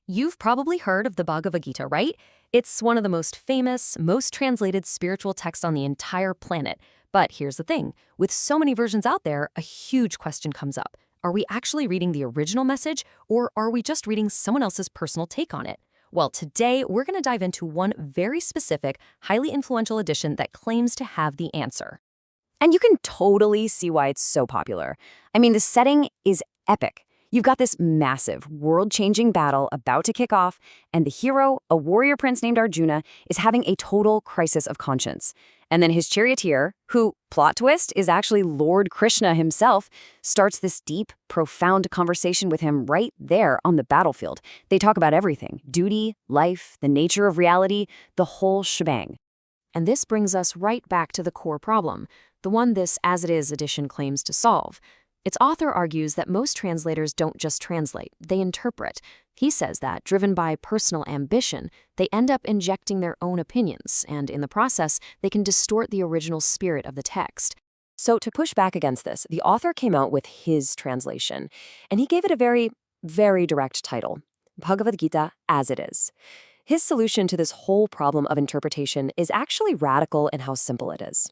You've probably heard of the Bhagavad-Gita, right? It's one of the most famous, most translated spiritual texts on the entire planet. But here's the thing, with so many versions out there, a huge question comes up. Are we actually reading the original message, or are we just reading someone else's personal take on it? Well, today we're going to dive into one very specific, highly influential edition that claims to have the answer. And you can totally see why it's so popular. I mean, the setting is epic. You've got this massive, world-changing battle about to kick off, and the hero, a warrior prince named Arjuna, is having a total crisis of conscience. And then his charioteer, who, plot twist, is actually Lord Kåñëa himself, starts this deep, profound conversation with him right there on the battlefield. They talk about everything: duty, life, the nature of reality, the whole shebang. And this brings us right back to the core problem, the one this As It Is edition claims to solve. Its author argues that most translators don't just translate, they interpret. He says that, driven by personal ambition, they end up injecting their own opinions, and in the process, they can distort the original spirit of the text. So to push back against this, the author came out with his translation, and he gave it a very, very direct title: Bhagavad-Gita As It Is. His solution to this whole problem of interpretation is actually radical in how simple it is.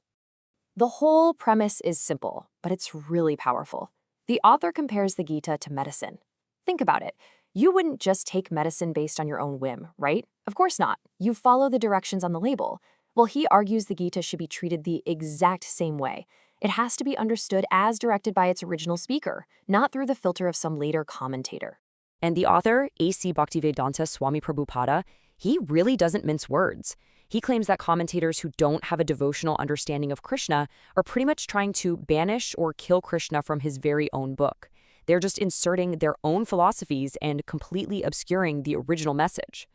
The whole premise is simple, but it's really powerful. The author compares the Gita to medicine. Think about it. You wouldn't just take medicine based on your own whim, right? Of course not. You follow the directions on the label. Well, he argues the Gita should be treated the exact same way. It has to be understood as directed by its original speaker, not through the filter of some later commentator. And the author, A.C. Bhaktivedanta Swami Prabhupäda, he really doesn't mince words. He claims that commentators who don't have a devotional understanding of Krishna are pretty much trying to banish or kill Krishna from his very own book. They're just inserting their own philosophies and completely obscuring the original message.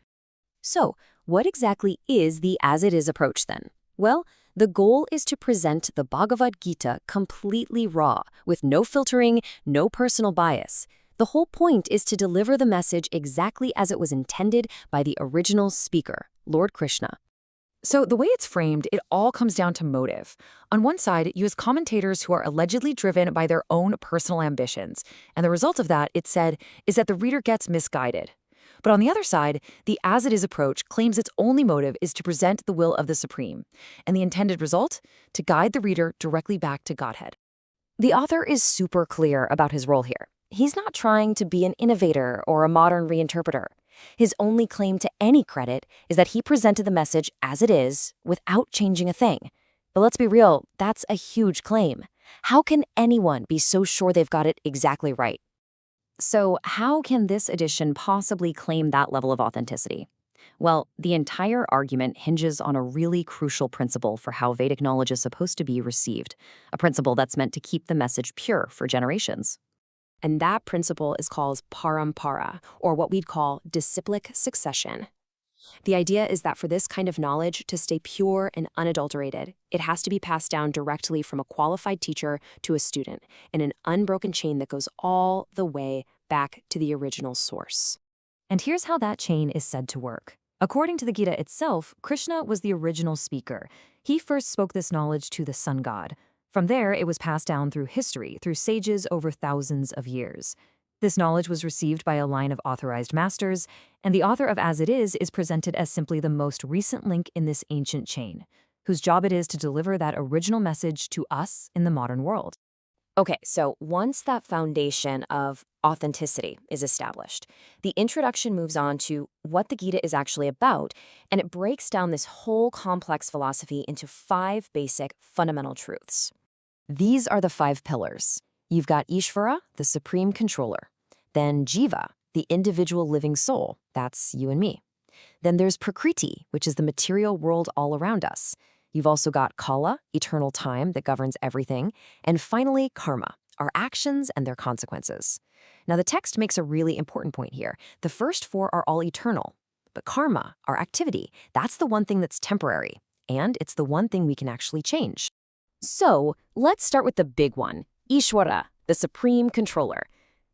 So, what exactly is the As It Is approach then? Well, the goal is to present the Bhagavad-Gita completely raw, with no filtering, no personal bias. The whole point is to deliver the message exactly as it was intended by the original speaker, Lord Kåñëa. So the way it's framed, it all comes down to motive. On one side, you have commentators who are allegedly driven by their own personal ambitions, and the result of that, it's said, is that the reader gets misguided. But on the other side, the As It Is approach claims its only motive is to present the will of the Supreme, and the intended result? To guide the reader directly back to Godhead. The author is super clear about his role here. He's not trying to be an innovator or a modern reinterpreter. His only claim to any credit is that he presented the message as it is without changing a thing. But let's be real, that's a huge claim. How can anyone be so sure they've got it exactly right? So how can this edition possibly claim that level of authenticity? Well, the entire argument hinges on a really crucial principle for how Vedic knowledge is supposed to be received, a principle that's meant to keep the message pure for generations. And that principle is called parampara, or what we'd call disciplic succession. The idea is that for this kind of knowledge to stay pure and unadulterated, it has to be passed down directly from a qualified teacher to a student in an unbroken chain that goes all the way back to the original source. And here's how that chain is said to work. According to the Gita itself, Krishna was the original speaker. He first spoke this knowledge to the sun god. From there, it was passed down through history, through sages over thousands of years. This knowledge was received by a line of authorized masters, and the author of As It Is presented as simply the most recent link in this ancient chain, whose job it is to deliver that original message to us in the modern world. Okay, so once that foundation of authenticity is established, the introduction moves on to what the Gita is actually about, and it breaks down this whole complex philosophy into 5 basic fundamental truths. These are the 5 pillars. You've got éçvara, the supreme controller. Then jéva, the individual living soul. That's you and me. Then there's prakriti, which is the material world all around us. You've also got kala, eternal time that governs everything. And finally, karma, our actions and their consequences. Now, the text makes a really important point here. The first 4 are all eternal. But karma, our activity, that's the one thing that's temporary. And it's the one thing we can actually change. So, let's start with the big one, éçvara, the supreme controller.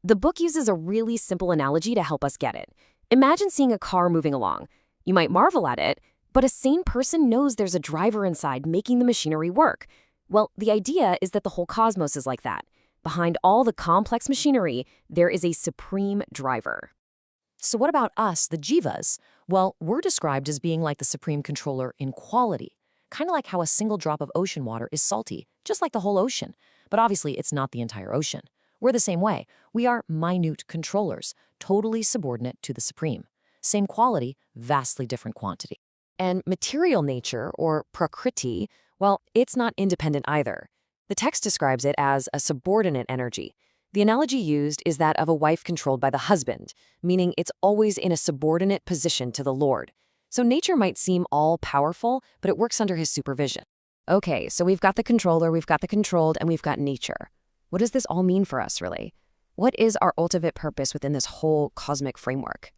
The book uses a really simple analogy to help us get it. Imagine seeing a car moving along. You might marvel at it, but a sane person knows there's a driver inside making the machinery work. Well, the idea is that the whole cosmos is like that. Behind all the complex machinery, there is a supreme driver. So what about us, the jivas? Well, we're described as being like the supreme controller in quality, kind of like how a single drop of ocean water is salty, just like the whole ocean. But obviously, it's not the entire ocean. We're the same way. We are minute controllers, totally subordinate to the supreme. Same quality, vastly different quantity. And material nature, or prakriti, well, it's not independent either. The text describes it as a subordinate energy. The analogy used is that of a wife controlled by the husband, meaning it's always in a subordinate position to the Lord. So nature might seem all-powerful, but it works under his supervision. Okay, so we've got the controller, we've got the controlled, and we've got nature. What does this all mean for us, really? What is our ultimate purpose within this whole cosmic framework?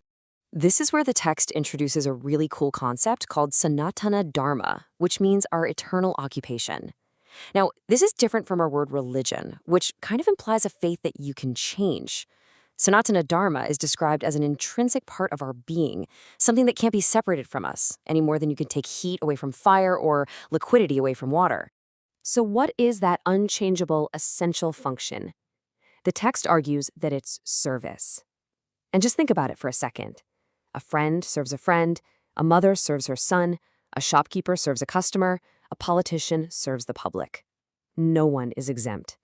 This is where the text introduces a really cool concept called Sanatana Dharma, which means our eternal occupation. Now, this is different from our word religion, which kind of implies a faith that you can change. Sanatana Dharma is described as an intrinsic part of our being, something that can't be separated from us, any more than you can take heat away from fire or liquidity away from water. So what is that unchangeable, essential function? The text argues that it's service. And just think about it for a second. A friend serves a friend, a mother serves her son, a shopkeeper serves a customer, a politician serves the public. No one is exempt.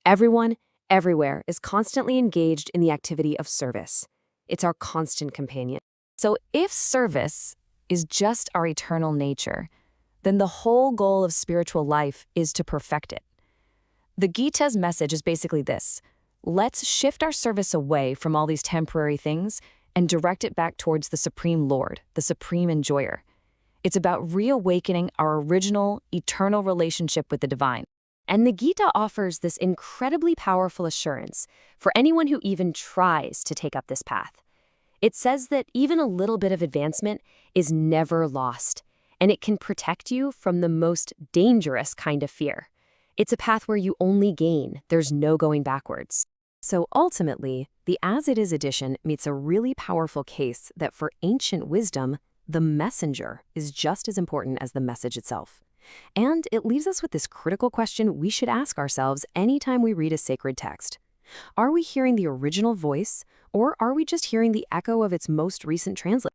Everyone, everywhere, is constantly engaged in the activity of service. It's our constant companion. So if service is just our eternal nature, then the whole goal of spiritual life is to perfect it. The Gita's message is basically this: let's shift our service away from all these temporary things and direct it back towards the Supreme Lord, the Supreme Enjoyer. It's about reawakening our original, eternal relationship with the divine. And the Gita offers this incredibly powerful assurance for anyone who even tries to take up this path. It says that even a little bit of advancement is never lost, and it can protect you from the most dangerous kind of fear. It's a path where you only gain, there's no going backwards. So ultimately, the As It Is edition meets a really powerful case that for ancient wisdom, the messenger is just as important as the message itself. And it leaves us with this critical question we should ask ourselves anytime we read a sacred text. Are we hearing the original voice, or are we just hearing the echo of its most recent translation?